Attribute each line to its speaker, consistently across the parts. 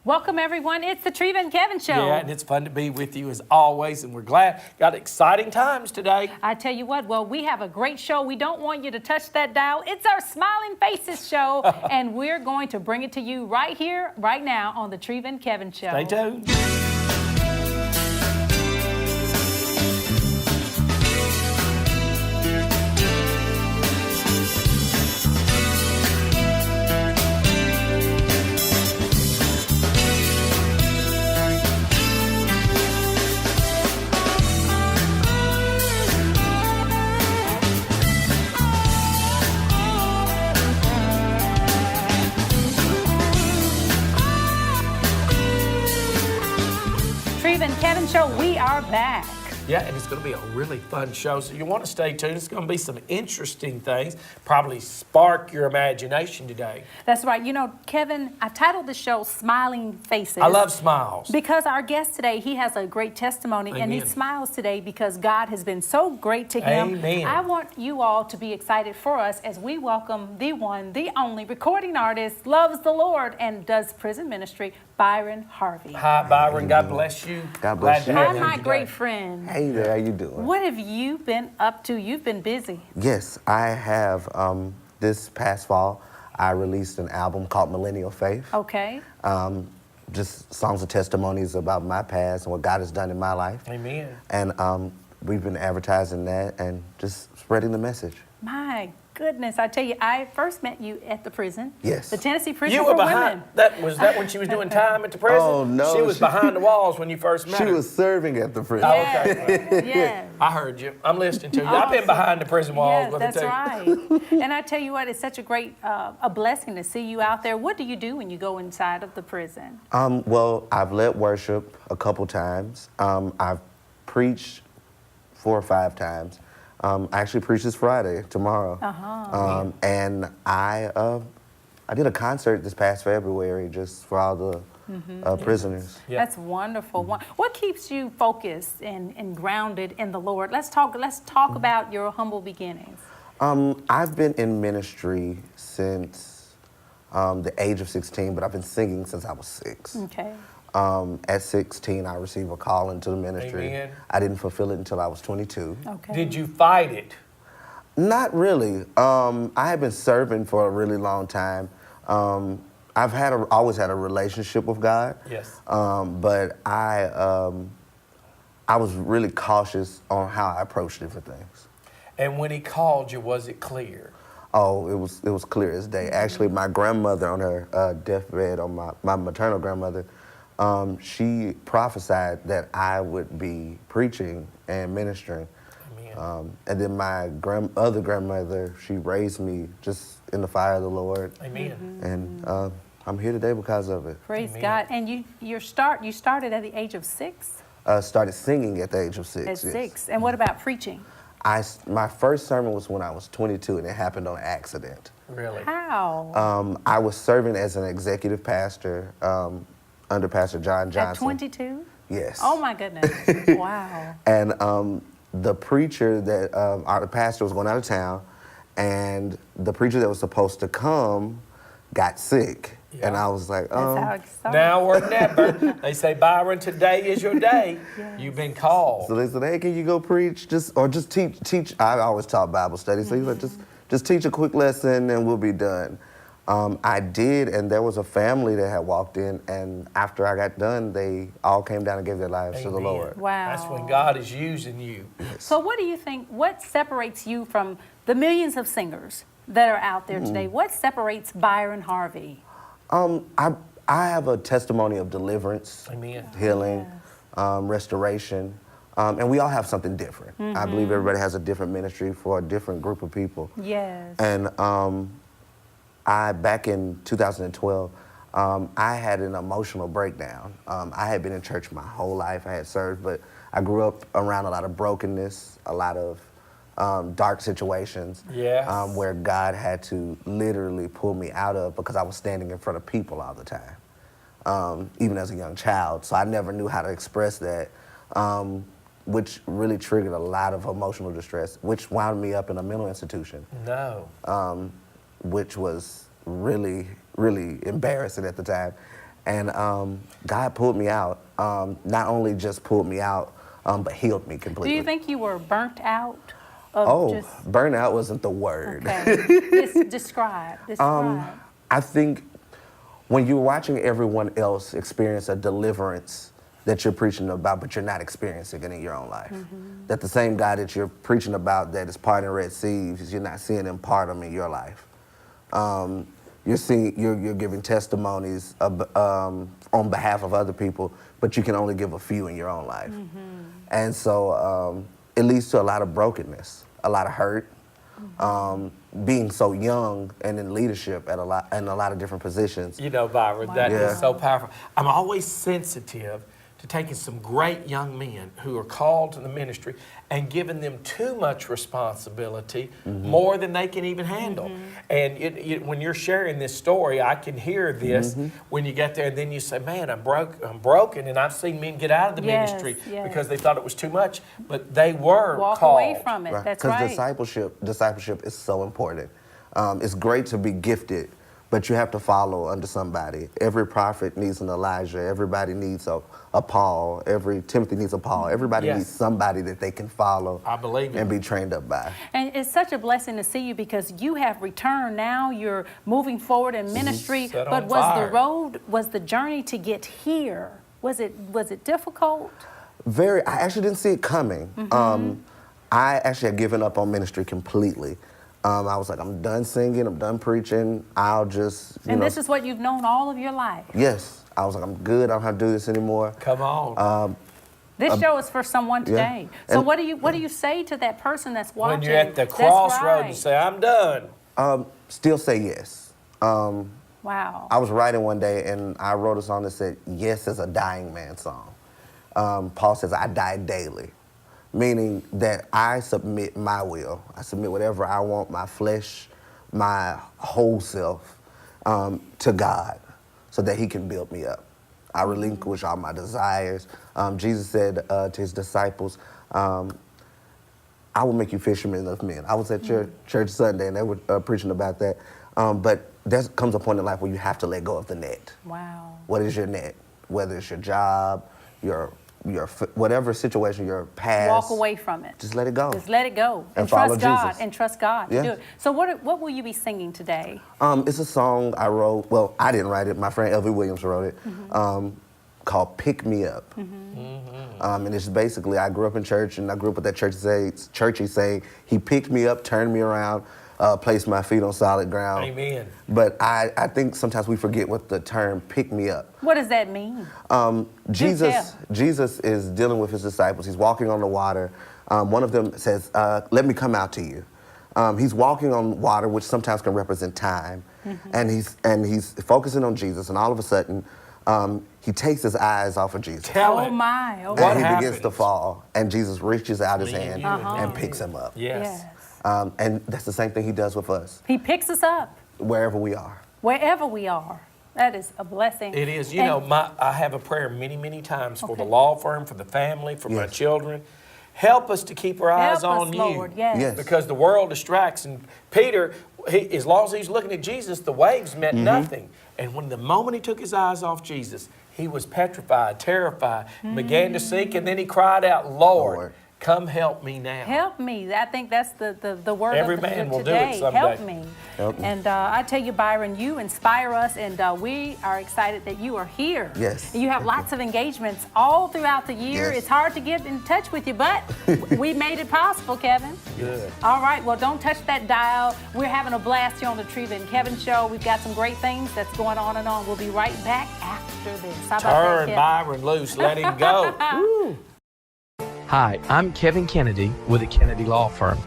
Speaker 1: Welcome, everyone. It's the Treva and Kevin Show.
Speaker 2: Yeah, and it's fun to be with you as always, and we're glad. Got exciting times today.
Speaker 1: I tell you what, well, we have a great show. We don't want you to touch that dial. It's our Smiling Faces show, and we're going to bring it to you right here, right now on the Treva and Kevin Show.
Speaker 2: Stay tuned.
Speaker 1: Kevin Show, we are back.
Speaker 2: Yeah, and it's going to be a really fun show, so you want to stay tuned. It's going to be some interesting things, probably spark your imagination today.
Speaker 1: That's right. You know, Kevin, I titled the show Smiling Faces.
Speaker 2: I love smiles.
Speaker 1: Because our guest today, he has a great testimony,
Speaker 2: Amen.
Speaker 1: And he smiles today because God has been so great to him.
Speaker 2: Amen.
Speaker 1: I want you all to be excited for us as we welcome the one, the only recording artist, loves the Lord, and does prison ministry, Byron Harvey.
Speaker 2: Hi, Byron. God bless you.
Speaker 3: God bless you.
Speaker 1: Hi, my great friend.
Speaker 3: Hey there, how you doing?
Speaker 1: What have you been up to? You've been busy.
Speaker 3: Yes, I have. This past fall, I released an album called Millennial Faith.
Speaker 1: Okay.
Speaker 3: Just songs of testimonies about my past and what God has done in my life.
Speaker 2: Amen.
Speaker 3: And we've been advertising that and just spreading the message.
Speaker 1: My goodness, I tell you, I first met you at the prison.
Speaker 3: Yes.
Speaker 1: The Tennessee Prison
Speaker 2: You
Speaker 1: for
Speaker 2: were behind.
Speaker 1: Women.
Speaker 2: Was that when she was doing time at the prison?
Speaker 3: Oh, no.
Speaker 2: She was behind the walls when you first met her.
Speaker 3: She was serving at the prison.
Speaker 2: Oh, okay.
Speaker 1: Yes.
Speaker 2: I heard you. I'm listening to you. I've been behind the prison walls.
Speaker 1: Yes, that's right. And I tell you what, it's such a great, a blessing to see you out there. What do you do when you go inside of the prison?
Speaker 3: Well, I've led worship a couple times. I've preached 4 or 5 times. I actually preach this Friday, tomorrow. And I did a concert this past February just for all the prisoners.
Speaker 2: Yeah.
Speaker 1: That's wonderful. What keeps you focused and grounded in the Lord? Let's talk about your humble beginnings.
Speaker 3: I've been in ministry since the age of 16, but I've been singing since I was 6.
Speaker 1: Okay.
Speaker 3: At 16, I received a call into the ministry.
Speaker 2: Amen.
Speaker 3: I didn't fulfill it until I was 22.
Speaker 1: Okay.
Speaker 2: Did you fight it?
Speaker 3: Not really. I have been serving for a really long time. I've always had a relationship with God.
Speaker 2: Yes.
Speaker 3: But I was really cautious on how I approached different things.
Speaker 2: And when he called you, was it clear?
Speaker 3: Oh, it was clear as day. Actually, my grandmother on her deathbed, on my maternal grandmother, she prophesied that I would be preaching and ministering.
Speaker 2: Amen.
Speaker 3: And then my other grandmother, she raised me just in the fire of the Lord.
Speaker 2: Amen.
Speaker 3: And I'm here today because of it.
Speaker 1: Praise
Speaker 2: Amen.
Speaker 1: God. And you started at the age of 6?
Speaker 3: Started singing at the age of 6.
Speaker 1: At 6. And what about preaching?
Speaker 3: My first sermon was when I was 22, and it happened on accident.
Speaker 2: Really?
Speaker 1: How?
Speaker 3: I was serving as an executive pastor under Pastor John Johnson.
Speaker 1: At 22?
Speaker 3: Yes.
Speaker 1: Oh my goodness. Wow.
Speaker 3: And the preacher the pastor was going out of town, and the preacher that was supposed to come got sick.
Speaker 2: Yeah.
Speaker 3: And I was like,
Speaker 1: That's how it started.
Speaker 2: Now or never. They say, Byron, today is your day.
Speaker 1: Yes.
Speaker 2: You've been called.
Speaker 3: So they said, hey, can you go preach? Just teach. I always taught Bible study. So he's like, just teach a quick lesson and we'll be done. I did, and there was a family that had walked in, and after I got done, they all came down and gave their lives to the
Speaker 2: Amen.
Speaker 3: Lord.
Speaker 1: Wow.
Speaker 2: That's when God is using you.
Speaker 1: So what do you think, what separates you from the millions of singers that are out there today? What separates Byron Harvey?
Speaker 3: I have a testimony of deliverance,
Speaker 2: Amen.
Speaker 3: healing, restoration, and we all have something different. I believe everybody has a different ministry for a different group of people.
Speaker 1: Yes.
Speaker 3: And back in 2012, I had an emotional breakdown. I had been in church my whole life. I had served, but I grew up around a lot of brokenness, a lot of dark situations,
Speaker 2: Yes.
Speaker 3: where God had to literally pull me out of because I was standing in front of people all the time, even as a young child. So I never knew how to express that, which really triggered a lot of emotional distress, which wound me up in a mental institution.
Speaker 2: No.
Speaker 3: Which was really, really embarrassing at the time. And God pulled me out. Not only just pulled me out, but healed me completely.
Speaker 1: Do you think you were burnt out? Of
Speaker 3: burnout wasn't the word.
Speaker 1: Okay. Describe.
Speaker 3: I think when you're watching everyone else experience a deliverance that you're preaching about, but you're not experiencing it in your own life. That the same God that you're preaching about that is parting Red Seas, you're not seeing him part them in your life. You're giving testimonies on behalf of other people, but you can only give a few in your own life. And so it leads to a lot of brokenness, a lot of hurt, being so young and in leadership in a lot of different positions.
Speaker 2: You know, Byron,
Speaker 1: Wow.
Speaker 2: that is so powerful. I'm always sensitive to taking some great young men who are called to the ministry and giving them too much responsibility, more than they can even handle. And when you're sharing this story, I can hear this when you get there, and then you say, man, I'm broken, and I've seen men get out of the ministry because they thought it was too much, but they were
Speaker 1: Walk
Speaker 2: called.
Speaker 1: away from it, that's right.
Speaker 3: Because discipleship is so important. It's great to be gifted, but you have to follow under somebody. Every prophet needs an Elijah. Everybody needs a Paul. Every Timothy needs a Paul. Everybody needs somebody that they can follow.
Speaker 2: I believe it.
Speaker 3: And be trained up by.
Speaker 1: And it's such a blessing to see you because you have returned now. You're moving forward in ministry.
Speaker 2: Set on
Speaker 1: But was the journey to get here? Was it difficult?
Speaker 3: I actually didn't see it coming. I actually had given up on ministry completely. I was like, I'm done singing, I'm done preaching, I'll just,
Speaker 1: And this is what you've known all of your life.
Speaker 3: Yes. I was like, I'm good, I don't have to do this anymore.
Speaker 2: Come on.
Speaker 1: This show is for someone today. So
Speaker 3: And-
Speaker 1: what do you say to that person that's watching?
Speaker 2: When you're at the crossroad and say, I'm done.
Speaker 3: Still say yes.
Speaker 1: Wow.
Speaker 3: I was writing one day and I wrote a song that said, yes is a dying man's song. Paul says, I die daily. Meaning that I submit my will. I submit whatever I want, my flesh, my whole self, to God so that he can build me up. I relinquish all my desires. Jesus said to his disciples, I will make you fishermen of men. I was at church Sunday and they were preaching about that. But there comes a point in life where you have to let go of the net.
Speaker 1: Wow.
Speaker 3: What is your net? Whether it's your job, your whatever situation, your past.
Speaker 1: Walk away from it.
Speaker 3: Just let it go.
Speaker 1: Just let it go.
Speaker 3: And follow
Speaker 1: trust God.
Speaker 3: Jesus.
Speaker 1: And trust God to do it. So what will you be singing today?
Speaker 3: It's a song I wrote. Well, I didn't write it. My friend Elvie Williams wrote it. Called "Pick Me Up." And it's basically, I grew up in church, and I grew up with that churchy saying, "He picked me up, turned me around, placed my feet on solid ground."
Speaker 2: Amen.
Speaker 3: But I think sometimes we forget what the term "pick me up."
Speaker 1: What does that mean?
Speaker 3: Jesus is dealing with his disciples. He's walking on the water. One of them says, "Let me come out to you." He's walking on water, which sometimes can represent time, and he's focusing on Jesus. And all of a sudden, he takes his eyes off of Jesus.
Speaker 1: Oh my! Oh,
Speaker 2: What
Speaker 3: and he
Speaker 2: happens?
Speaker 3: begins to fall, and Jesus reaches out his hand
Speaker 2: you
Speaker 3: and picks him up.
Speaker 2: Yes.
Speaker 3: And that's the same thing he does with us,
Speaker 1: He picks us up
Speaker 3: wherever we are.
Speaker 1: wherever we are. That is a blessing.
Speaker 2: It is. You
Speaker 1: And-
Speaker 2: know, I have a prayer many times for the
Speaker 1: Okay.
Speaker 2: law firm, for the family, for my
Speaker 3: Yes.
Speaker 2: children. Help us to keep our eyes
Speaker 1: Help
Speaker 2: on
Speaker 1: us,
Speaker 2: you.
Speaker 1: Lord. Yes.
Speaker 3: Yes.
Speaker 2: Because the world distracts. And Peter, as long as he's looking at Jesus, the waves meant nothing. And when the moment he took his eyes off Jesus, he was petrified, terrified, began to sink, and then he cried out, Lord, come help me now.
Speaker 1: Help me. I think that's the word
Speaker 2: Every
Speaker 1: of the
Speaker 2: man
Speaker 1: today.
Speaker 2: will do it someday.
Speaker 1: Help me.
Speaker 3: Help me.
Speaker 1: And I tell you, Byron, you inspire us, and we are excited that you are here.
Speaker 3: Yes.
Speaker 1: And you have lots of engagements all throughout the year.
Speaker 3: Yes.
Speaker 1: It's hard to get in touch with you, but we made it possible, Kevin.
Speaker 2: Good.
Speaker 1: All right. Well, don't touch that dial. We're having a blast here on the Treva and Kevin Show. We've got some great things that's going on and on. We'll be right back after this. How about that,
Speaker 2: Turn
Speaker 1: Kevin?
Speaker 2: Byron loose. Let him go.
Speaker 4: Hi, I'm Kevin Kennedy with the Kennedy Law Firm.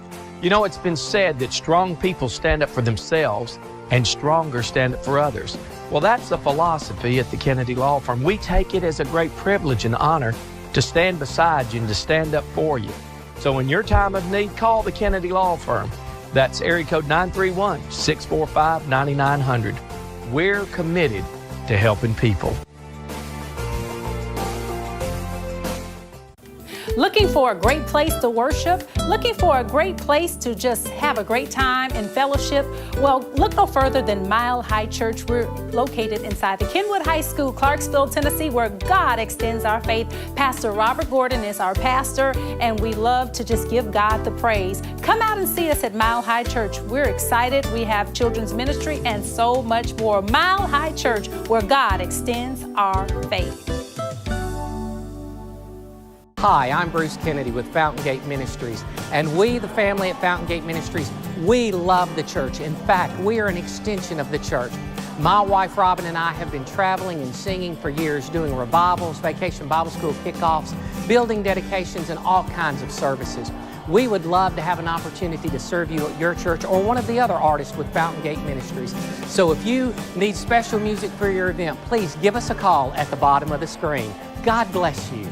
Speaker 4: You know, it's been said that strong people stand up for themselves and stronger stand up for others. Well, that's the philosophy at the Kennedy Law Firm. We take it as a great privilege and honor to stand beside you and to stand up for you. So in your time of need, call the Kennedy Law Firm. That's area code 931-645-9900. We're committed to helping people.
Speaker 1: Looking for a great place to worship? Looking for a great place to just have a great time and fellowship? Well, look no further than Mile High Church. We're located inside the Kenwood High School, Clarksville, Tennessee, where God extends our faith. Pastor Robyn Gordon is our pastor, and we love to just give God the praise. Come out and see us at Mile High Church. We're excited. We have children's ministry and so much more. Mile High Church, where God extends our faith.
Speaker 5: Hi, I'm Bruce Kennedy with Fountain Gate Ministries, and we, the family at Fountain Gate Ministries, we love the church. In fact, we are an extension of the church. My wife Robyn and I have been traveling and singing for years, doing revivals, vacation Bible school kickoffs, building dedications, and all kinds of services. We would love to have an opportunity to serve you at your church or one of the other artists with Fountain Gate Ministries. So if you need special music for your event, please give us a call at the bottom of the screen. God bless you.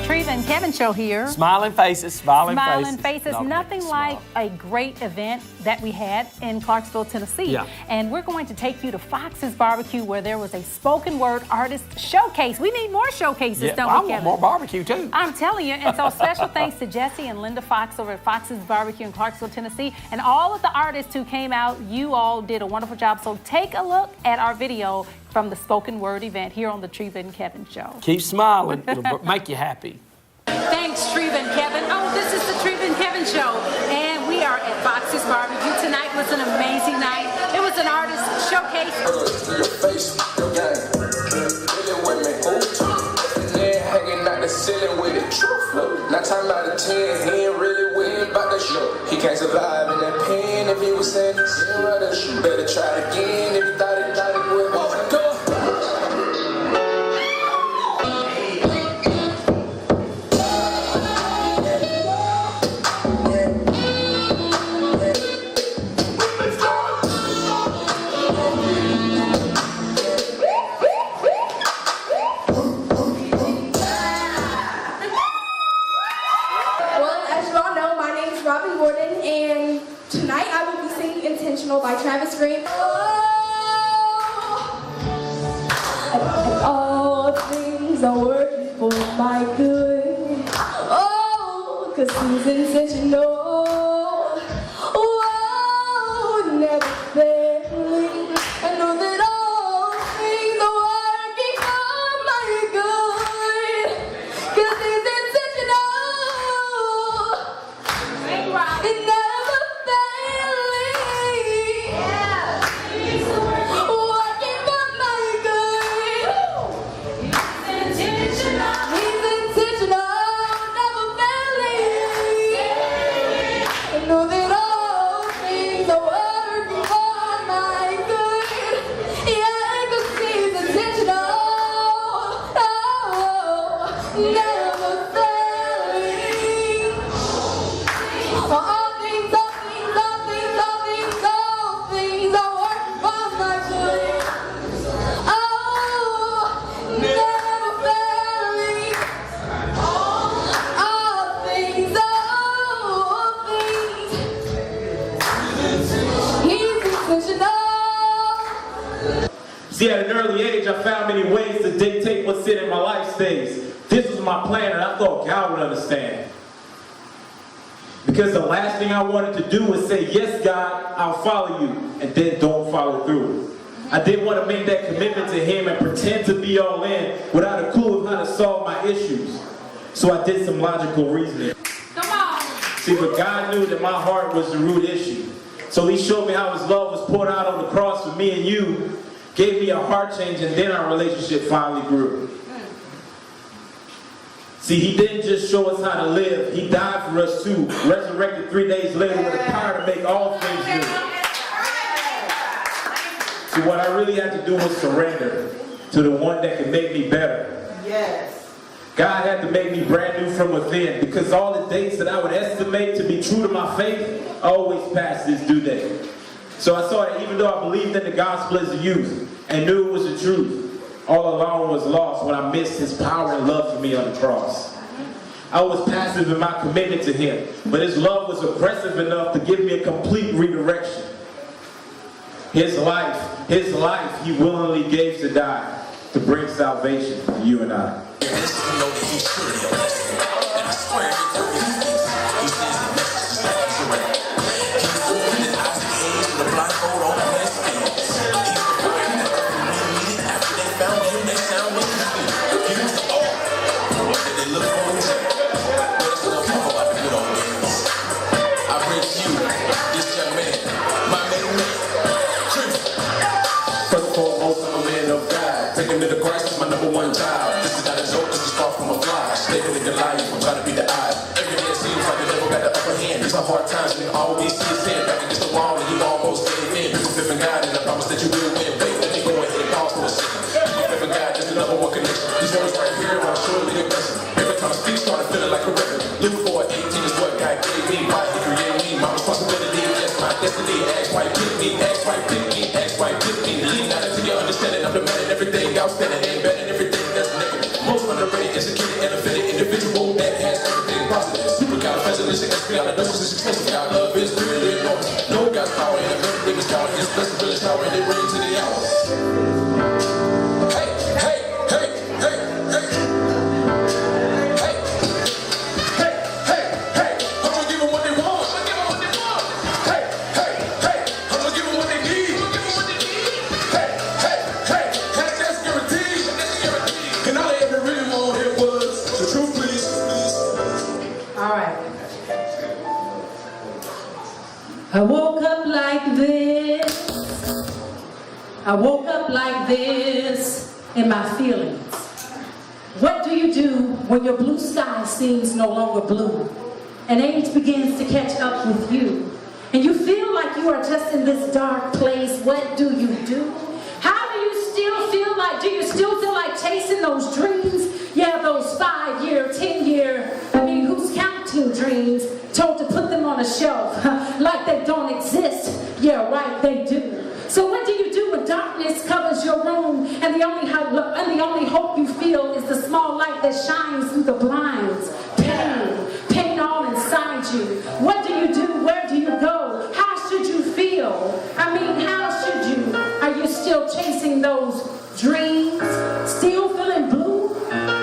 Speaker 1: Treva and Kevin show here.
Speaker 2: Smiling faces, smiling
Speaker 1: faces. Nothing like a great event that we had in Clarksville, Tennessee.
Speaker 2: Yeah.
Speaker 1: And we're going to take you to Fox's Barbecue, where there was a spoken word artist showcase. We need more showcases, don't we,
Speaker 2: I want
Speaker 1: Kevin?
Speaker 2: more barbecue too.
Speaker 1: I'm telling you. And so special thanks to Jesse and Linda Fox over at Fox's Barbecue in Clarksville, Tennessee. And all of the artists who came out, you all did a wonderful job. So take a look at our video from the spoken word event here on the Treva and Kevin show.
Speaker 2: Keep smiling. It'll make you happy.
Speaker 1: Thanks, Treva and Kevin. Oh, this is the Treva and Kevin show. And we are at Fox's Barbecue. Tonight was an amazing night. It was an artist showcase.
Speaker 6: Your face, your game. Really with me. Yeah, hanging out the ceiling with it. Truth. 9 times out of 10, he ain't really winning about that show. He can't survive in that pen if he was saying this. Better try it again if you thought it would. Go.
Speaker 7: Robyn Gordon, and tonight I will be singing Intentional by Travis Green. All things are working for my good. Oh, 'cause he's intentional. Oh, never failing. I know that all things are working for my good. 'Cause he's intentional. It never failing. Working for my good. He's intentional. Never failing. I know that all things are working for my good. Yeah, 'cause he's intentional. Oh, never failing. All things are working for my good. Oh, never failing. All things. He's intentional.
Speaker 8: See, at an early age, I found many ways to dictate what's in my life stays. This was my plan, and I thought God would understand. Because the last thing I wanted to do was say, yes, God, I'll follow you, and then don't follow through. I didn't want to make that commitment to Him and pretend to be all in without a clue of how to solve my issues. So I did some logical reasoning.
Speaker 1: Come on.
Speaker 8: See, but God knew that my heart was the root issue. So He showed me how His love was poured out on the cross for me and you, gave me a heart change, and then our relationship finally grew. See, He didn't just show us how to live. He died for us too, resurrected 3 days later with the power to make all things new. See, what I really had to do was surrender to the one that can make me better.
Speaker 9: Yes.
Speaker 8: God had to make me brand new from within, because all the dates that I would estimate to be true to my faith always passed this due date. So I saw that even though I believed in the gospel as a youth and knew it was the truth, all along was lost when I missed his power and love for me on the cross. I was passive in my commitment to him, but his love was oppressive enough to give me a complete redirection. His life he willingly gave to die to bring salvation to you and I.
Speaker 6: One child. This is not a joke, this is far from a fly. Living in your life, I'm trying to be the eye. Every day it seems like the devil got the upper hand. These are hard times, and you always see his hand back against the wall, and you almost gave in. People flipping God, and I promise that you will win. Wait, let me go ahead and pause for a second. People flipping God, just the number one connection. These words right here are surely a blessing. Every time I speak, started feeling like a record. Luke 4:18 is what God gave me. Why he created me, my responsibility, yes, my destiny. Ask why he picked me, ask why he picked me, ask why he picked me. Lean out into your understanding, I'm demanding everything outstanding, ain't better than everything that's negative. Most underrated, insecure, and offended individual that has everything positive. Supercalifragilisticexpialidocious is explosive. Our love is really enormous. No God's power in the very biggest power. His blessed village tower, and it rings in the hours. Hey, hey, hey, hey, hey. Hey, hey, hey, hey. I'm gonna give them what they want. Hey, hey, hey. I'm gonna give them what they need. Hey, hey, hey. That's guaranteed. And all they ever really wanted was the truth, please.
Speaker 9: All right. I woke up like this. I woke up like this in my feelings. What do you do when your blue sky seems no longer blue and age begins to catch up with you and you feel like you are just in this dark place? What do you do? How do you still feel like, do you still feel like chasing those dreams? Yeah, those 5-year, 10-year, who's counting dreams, told to put them on a shelf like they don't exist. Yeah, right, they do. So what do you do when darkness covers your room and the only hope you feel is the small light that shines through the blinds? Pain all inside you. What do you do? Where do you go? How should you feel? I mean, how should you? Are you still chasing those dreams? Still feeling blue?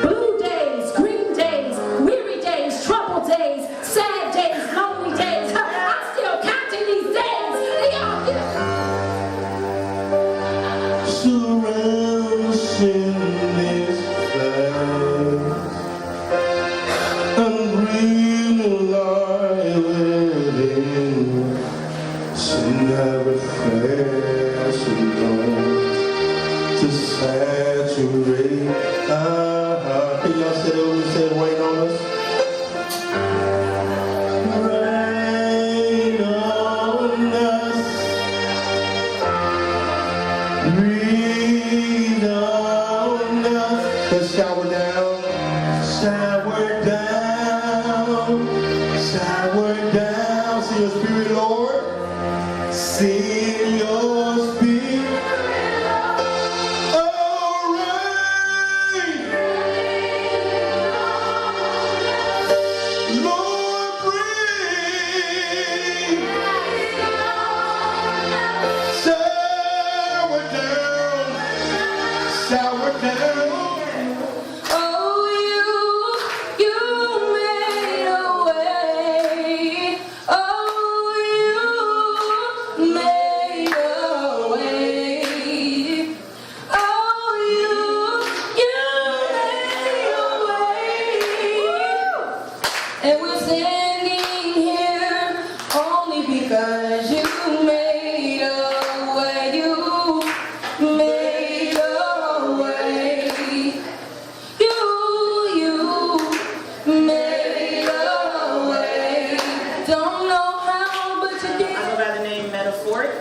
Speaker 9: Blue days, green days, weary days, troubled days, sad days, lonely days. I'm still counting these days.
Speaker 10: Surrounds in this place, I'm breathing alive within. Send out a flash and dawn to saturate. Can y'all say what we said, wait on us? Rain on us. Breathe on us. Let's shower down. Shower down. Shower down. See your spirit, Lord. See your spirit. Oh, rain. Lord, breathe. Shower down. Shower down.
Speaker 7: Oh, you made a way. Oh, you made a way. Oh, you made a way. And we're standing here only because you made a way. You made a way. You made a way. Don't know how, but you did.
Speaker 11: I go by the name Metaphoric,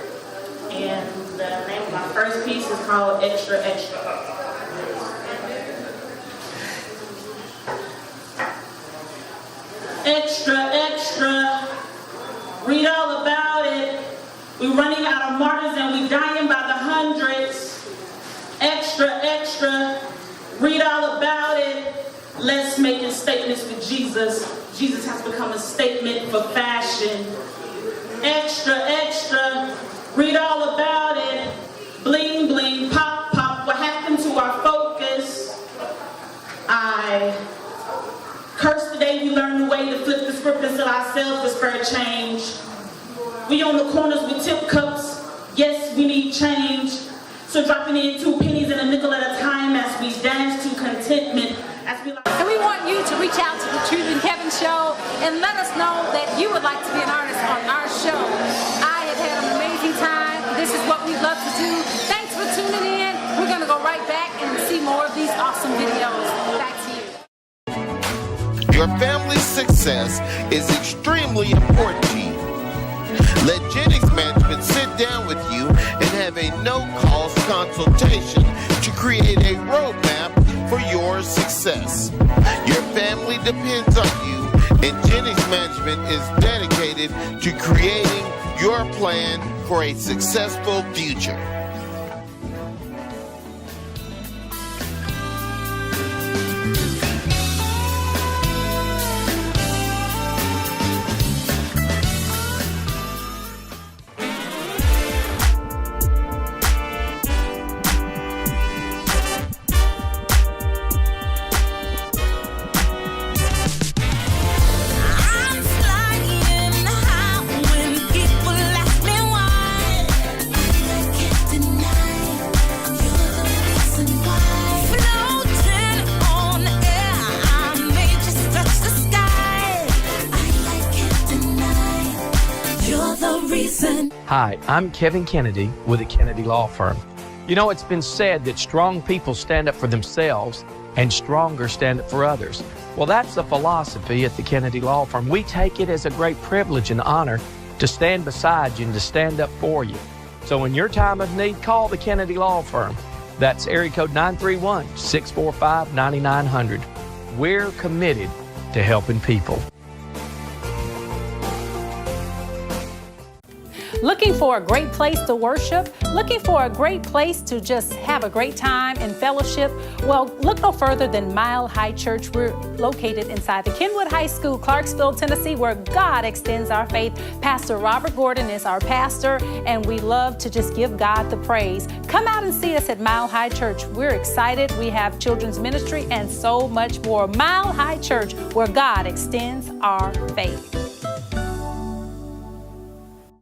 Speaker 11: and the name of my first piece is called Extra Extra. Extra, extra. Read all about it. We're running out of martyrs and we're dying by the hundreds. Extra, extra. Read all about it. Let's make statements for Jesus. Jesus has become a statement for fashion. Extra, extra. Read all about it. Bling, bling, pop, pop. What happened to our focus? I curse the day we learn the way to flip the script and sell ourselves for a change. We on the corners with tip cups. Yes, we need change. So dropping in 2 pennies and a nickel at a time as we dance to contentment.
Speaker 1: And we want you to reach out to the Truth and Kevin show and let us know that you would like to be an artist on our show. I have had an amazing time. This is what we love to do. Thanks for tuning in. We're going to go right back and see more of these awesome videos. Back to you.
Speaker 12: Your family's success is extremely important to you. Let Jennings Management sit down with you and have a no-cost consultation to create a roadmap for your success. Your family depends on you, and Jennings Management is dedicated to creating your plan for a successful future.
Speaker 4: Hi, I'm Kevin Kennedy with the Kennedy Law Firm. You know, it's been said that strong people stand up for themselves and stronger stand up for others. Well, that's the philosophy at the Kennedy Law Firm. We take it as a great privilege and honor to stand beside you and to stand up for you. So in your time of need, call the Kennedy Law Firm. That's area code 931-645-9900. We're committed to helping people.
Speaker 1: Looking for a great place to worship? Looking for a great place to just have a great time in fellowship? Well, look no further than Mile High Church. We're located inside the Kenwood High School, Clarksville, Tennessee, where God extends our faith. Pastor Robyn Gordon is our pastor, and we love to just give God the praise. Come out and see us at Mile High Church. We're excited. We have children's ministry and so much more. Mile High Church, where God extends our faith.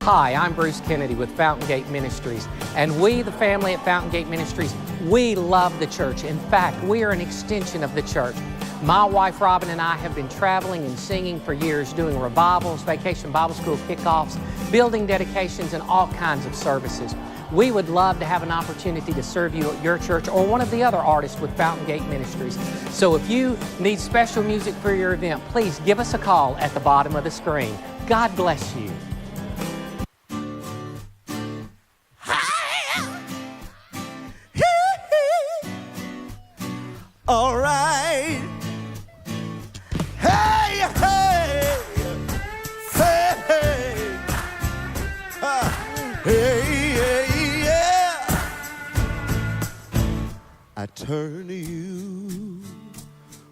Speaker 5: Hi, I'm Bruce Kennedy with Fountain Gate Ministries, and we, the family at Fountain Gate Ministries, we love the church. In fact, we are an extension of the church. My wife Robyn and I have been traveling and singing for years, doing revivals, vacation Bible school kickoffs, building dedications, and all kinds of services. We would love to have an opportunity to serve you at your church or one of the other artists with Fountain Gate Ministries. So if you need special music for your event, please give us a call at the bottom of the screen. God bless you.
Speaker 10: All right. Hey, hey, hey, hey, hey, yeah. I turn to you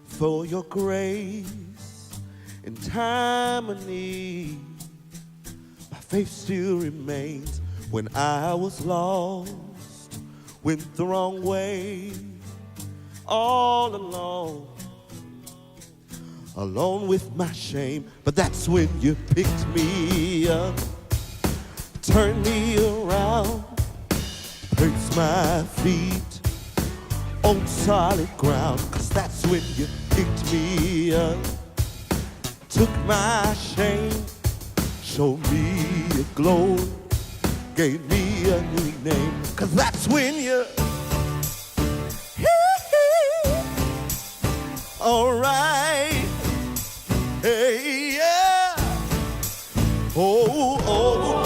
Speaker 10: for your grace in time of need. My faith still remains when I was lost, went the wrong way. All alone with my shame. But that's when you picked me up, turned me around, placed my feet on solid ground. 'Cause that's when you picked me up, took my shame, showed me your glory, gave me a new name. 'Cause that's when you all right, hey, yeah, oh, oh,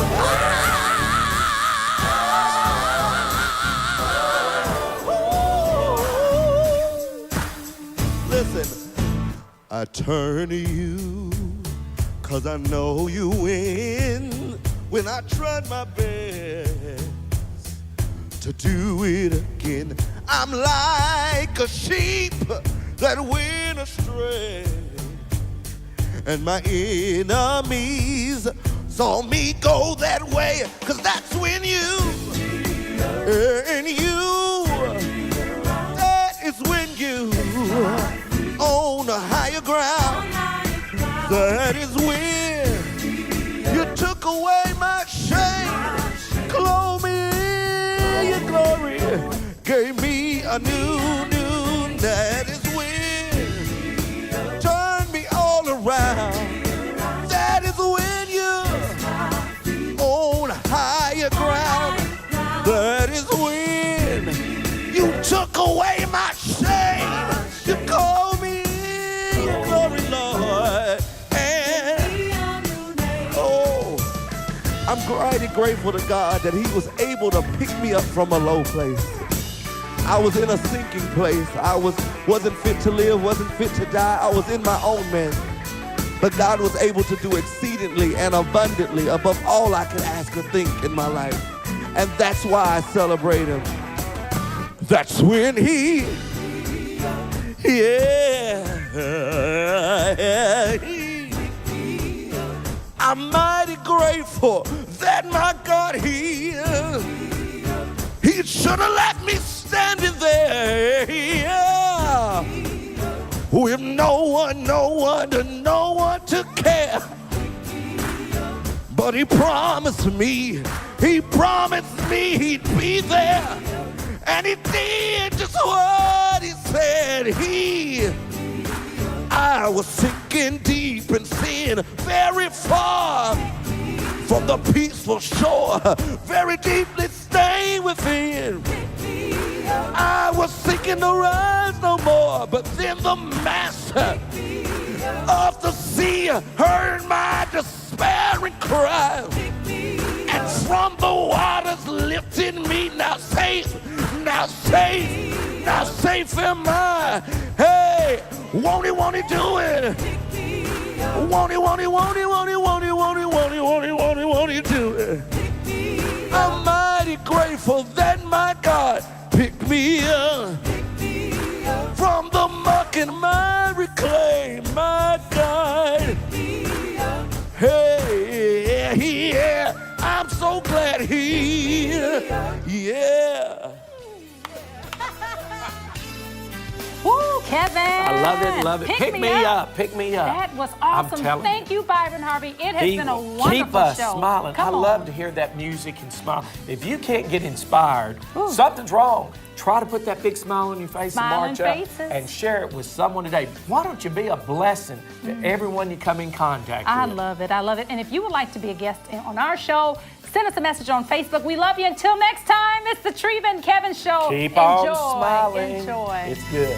Speaker 10: listen, I turn to you 'cause I know you win when I tried my best to do it again. I'm like a sheep that went astray, and my enemies saw me go that way, 'cause that's when you, and you, that is when you on a higher ground. That is when you took away my shame, clothed me in your glory, gave me a new. That is when turned me all around. That is when you on higher ground. That is when you took away my shame. You called me your glory, Lord. I'm mighty grateful to God that he was able to pick me up from a low place. I was in a sinking place. I wasn't fit to live, wasn't fit to die. I was in my own mess. But God was able to do exceedingly and abundantly above all I could ask or think in my life. And that's why I celebrate him. That's when I'm mighty grateful that my God, he should have let me standing there with no one to care. But he promised me he'd be there. And he did just what he said. I was sinking deep in sin, very far from the peaceful shore, very deeply stained within. I was sinking to rise no more, but then the master of the sea heard my despairing cry, and from the waters lifted me. Now safe am I. Hey, won't he do it? Won't he do it? I'm mighty grateful that my God picked me up from the muck and miry clay. My God, hey, I'm so glad
Speaker 1: Woo, Kevin.
Speaker 2: I love it. Pick me up.
Speaker 1: That was awesome. Thank you, Byron Harvey. It has been a wonderful
Speaker 2: keep us
Speaker 1: show.
Speaker 2: smiling. I love to hear that music and smile. If you can't get inspired, something's wrong. Try to put that big smile on your face and march up and share it with someone today. Why don't you be a blessing to everyone you come in contact with?
Speaker 1: I love it. And if you would like to be a guest on our show, send us a message on Facebook. We love you. Until next time, it's the Treva and Kevin Show.
Speaker 2: Keep on smiling.
Speaker 1: Enjoy.
Speaker 2: It's good.